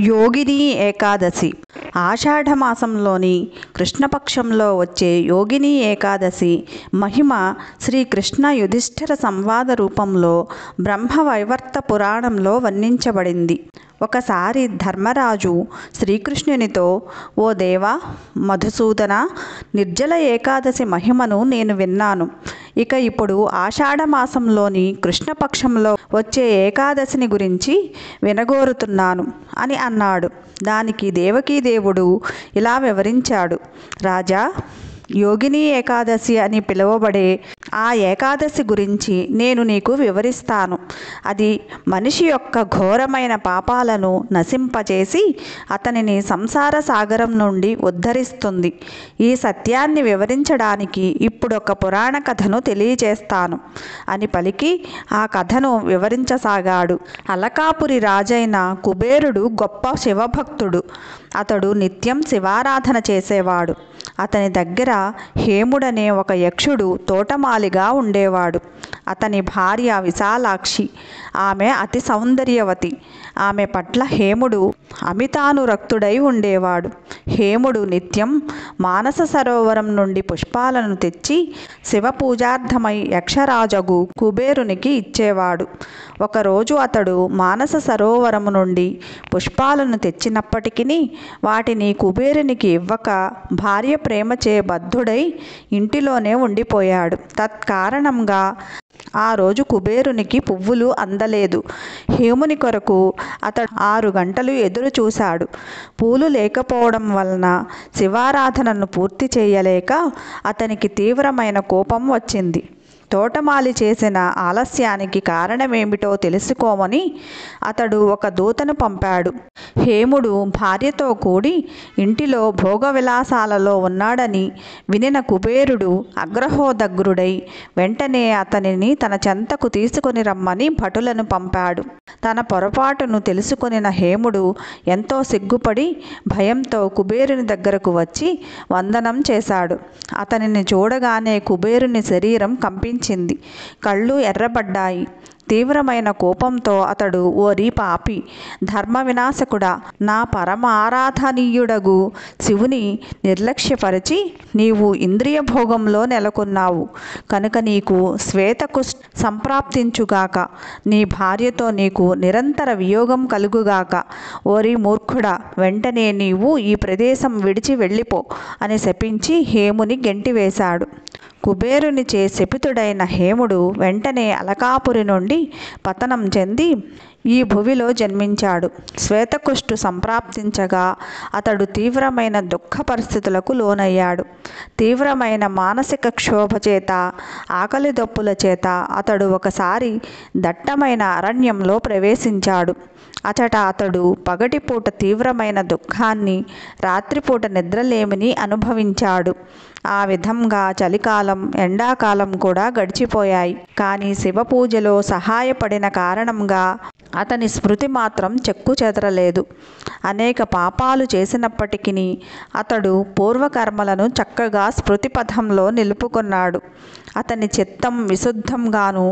యోగిని ఏకాదశి ఆషాఢమాసంలోని కృష్ణపక్షంలో వచ్చే యోగిని ఏకాదశి మహిమ శ్రీకృష్ణ యుధిష్ఠిర సంవాద రూపంలో బ్రహ్మవైవర్త పురాణంలో వర్ణించబడింది. ఒకసారి ధర్మరాజు శ్రీకృష్ణునితో, ఓ దేవా మధుసూదన, నిర్జల ఏకాదశి మహిమను నేను విన్నాను. ఇక ఇప్పుడు ఆషాఢమాసంలోని కృష్ణపక్షంలో వచ్చే ఏకాదశిని గురించి వినగోరుతున్నాను అని అన్నాడు. దానికి దేవకీదేవుడు ఇలా వివరించాడు. రాజా, యోగిని ఏకాదశి అని పిలువబడే ఆ ఏకాదశి గురించి నేను నీకు వివరిస్తాను. అది మనిషి యొక్క ఘోరమైన పాపాలను నశింపచేసి అతనిని సంసార సాగరం నుండి ఉద్ధరిస్తుంది. ఈ సత్యాన్ని వివరించడానికి ఇప్పుడు ఒక పురాణ కథను తెలియచేస్తాను అని పలికి ఆ కథను వివరించసాగాడు. అలకాపురి రాజైన కుబేరుడు గొప్ప శివభక్తుడు. అతడు నిత్యం శివారాధన చేసేవాడు. అతని దగ్గర హేముడనే ఒక యక్షుడు తోటమాలిగా ఉండేవాడు. అతని భార్య విశాలాక్షి. ఆమె అతి సౌందర్యవతి. ఆమె పట్ల హేముడు అమితానురక్తుడై ఉండేవాడు. హేముడు నిత్యం మానస సరోవరం నుండి పుష్పాలను తెచ్చి శివపూజార్థమై యక్షరాజగు కుబేరునికి ఇచ్చేవాడు. ఒకరోజు అతడు మానస సరోవరము నుండి పుష్పాలను తెచ్చినప్పటికీ వాటిని కుబేరునికి ఇవ్వక భార్య ప్రేమచే బద్ధుడై ఇంటిలోనే ఉండిపోయాడు. తత్కారణంగా ఆ రోజు కుబేరునికి పువ్వులు అందలేదు. హేముని కొరకు అతడు 6 గంటలు ఎదురు చూశాడు. పూలు లేకపోవడం వలన శివారాధనను పూర్తి చేయలేక అతనికి తీవ్రమైన కోపం వచ్చింది. తోటమాలి చేసిన ఆలస్యానికి కారణమేమిటో తెలుసుకోమని అతడు ఒక దూతను పంపాడు. హేముడు భార్యతో కూడి ఇంటిలో భోగవిలాసాలలో ఉన్నాడని వినిన కుబేరుడు అగ్రహోదగ్రుడై వెంటనే అతనిని తన చెంతకు తీసుకుని రమ్మని భటులను పంపాడు. తన పొరపాటును తెలుసుకొనిన హేముడు ఎంతో సిగ్గుపడి భయంతో కుబేరుని దగ్గరకు వచ్చి వందనం చేశాడు. అతనిని చూడగానే కుబేరుని శరీరం కంపించింది. కళ్ళు ఎర్రబడ్డాయి. తీవ్రమైన కోపంతో అతడు, ఓరి పాపి, ధర్మ వినాశకుడా, నా పరమారాధనీయుడగు శివుని నిర్లక్ష్యపరిచి నీవు ఇంద్రియ భోగంలో నెలకొన్నావు కనుక నీకు శ్వేతకుష్ఠ సంప్రాప్తించుగాక. నీ భార్యతో నీకు నిరంతర వియోగం కలుగుగాక. ఓరి మూర్ఖుడా, వెంటనే నీవు ఈ ప్రదేశం విడిచి వెళ్ళిపో అని శపించి హేముని గెంటివేశాడు. కుబేరునిచే శపితుడైన హేముడు వెంటనే అలకాపురి నుండి పతనం చెంది ఈ భువిలో జన్మించాడు. శ్వేతకుష్ఠు సంప్రాప్తించగా అతడు తీవ్రమైన దుఃఖ పరిస్థితులకు లోనయ్యాడు. తీవ్రమైన మానసిక క్షోభ చేత, ఆకలి దప్పుల చేత అతడు ఒకసారి దట్టమైన అరణ్యంలో ప్రవేశించాడు. అచట అతడు పగటిపూట తీవ్రమైన దుఃఖాన్ని, రాత్రిపూట నిద్రలేమిని అనుభవించాడు. ఆ విధంగా చలికాలం, ఎండాకాలం కూడా గడిచిపోయాయి. కానీ శివపూజలో సహాయపడిన కారణంగా అతని స్మృతి మాత్రం చెక్కు చెదరలేదు. అనేక పాపాలు చేసినప్పటికీ అతడు పూర్వకర్మలను చక్కగా స్మృతిపథంలో నిలుపుకున్నాడు. అతని చిత్తం విశుద్ధంగానూ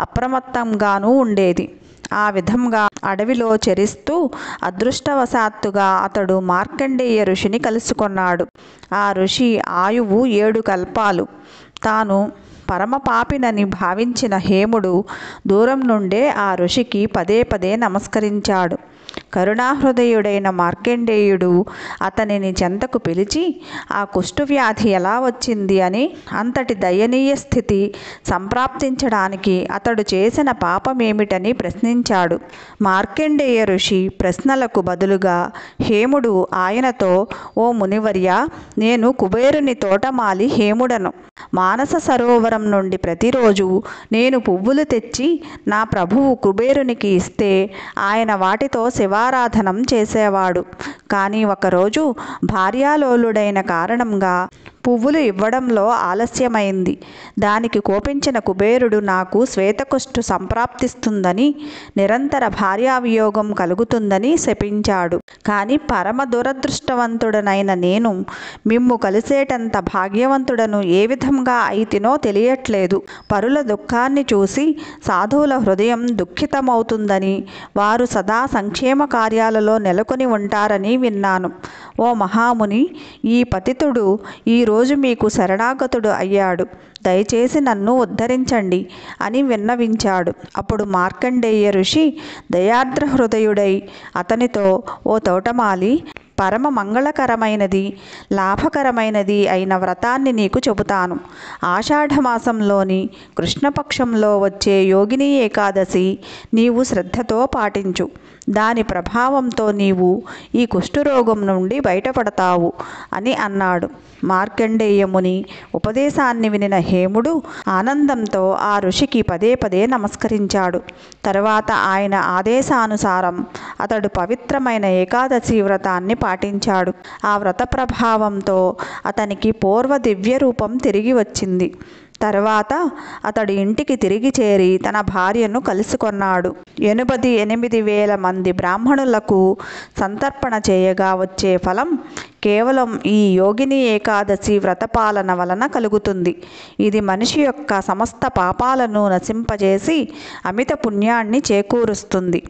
అప్రమత్తంగానూ ఉండేది. ఆ విధంగా అడవిలో చరిస్తూ అదృష్టవశాత్తుగా అతడు మార్కండేయ ఋషిని కలుసుకున్నాడు. ఆ ఋషి ఆయువు 7 కల్పాలు. తాను పరమపాపినని భావించిన హేముడు దూరం నుండే ఆ ఋషికి పదే పదే నమస్కరించాడు. కరుణాహృదయుడైన మార్కండేయుడు అతనిని చెంతకు పిలిచి ఆ కుష్ఠవ్యాధి ఎలా వచ్చింది అని, అంతటి దయనీయ స్థితి సంప్రాప్తించడానికి అతడు చేసిన పాపమేమిటని ప్రశ్నించాడు. మార్కండేయ ఋషి ప్రశ్నలకు బదులుగా హేముడు ఆయనతో, ఓ మునివర్య, నేను కుబేరుని తోటమాలి హేముడను. మానస సరోవరం నుండి ప్రతిరోజు నేను పువ్వులు తెచ్చి నా ప్రభువు కుబేరునికి ఇస్తే ఆయన వాటితో శివారాధనం చేసేవాడు. కానీ ఒకరోజు భార్యాలోలుడైన కారణంగా పువ్వులు ఇవ్వడంలో ఆలస్యమైంది. దానికి కోపించిన కుబేరుడు నాకు శ్వేతకుష్టు సంప్రాప్తిస్తుందని, నిరంతర భార్యావియోగం కలుగుతుందని శపించాడు. కానీ పరమ దురదృష్టవంతుడనైన నేను మిమ్ము కలిసేటంత భాగ్యవంతుడను ఏ విధంగా అయితినో తెలియట్లేదు. పరుల దుఃఖాన్ని చూసి సాధువుల హృదయం దుఃఖితమవుతుందని, వారు సదా సంక్షేమ కార్యాలలో నెలకొని ఉంటారని విన్నాను. ఓ మహాముని, ఈ పతితుడు ఈరోజు మీకు శరణాగతుడు అయ్యాడు. దయచేసి నన్ను ఉద్ధరించండి అని విన్నవించాడు. అప్పుడు మార్కండేయ ఋషి దయార్ద్ర హృదయుడై అతనితో, ఓ తోటమాలి, పరమ మంగళకరమైనది, లాభకరమైనది అయిన వ్రతాన్ని నీకు చెబుతాను. ఆషాఢమాసంలోని కృష్ణపక్షంలో వచ్చే యోగిని ఏకాదశి నీవు శ్రద్ధతో పాటించు. దాని ప్రభావంతో నీవు ఈ కుష్ఠరోగం నుండి బయటపడతావు అని అన్నాడు. మార్కండేయముని ఉపదేశాన్ని వినిన హేముడు ఆనందంతో ఆ ఋషికి పదే పదే నమస్కరించాడు. తరువాత ఆయన ఆదేశానుసారం అతడు పవిత్రమైన ఏకాదశి వ్రతాన్ని పాటించాడు. ఆ వ్రత ప్రభావంతో అతనికి పూర్వ దివ్య రూపం తిరిగి వచ్చింది. తర్వాత అతడు ఇంటికి తిరిగి చేరి తన భార్యను కలుసుకొన్నాడు. 88,000 మంది బ్రాహ్మణులకు సంతర్పణ చేయగా వచ్చే ఫలం కేవలం ఈ యోగిని ఏకాదశి వ్రతపాలన వలన కలుగుతుంది. ఇది మనిషి యొక్క సమస్త పాపాలను నశింపజేసి అమిత పుణ్యాన్ని చేకూరుస్తుంది.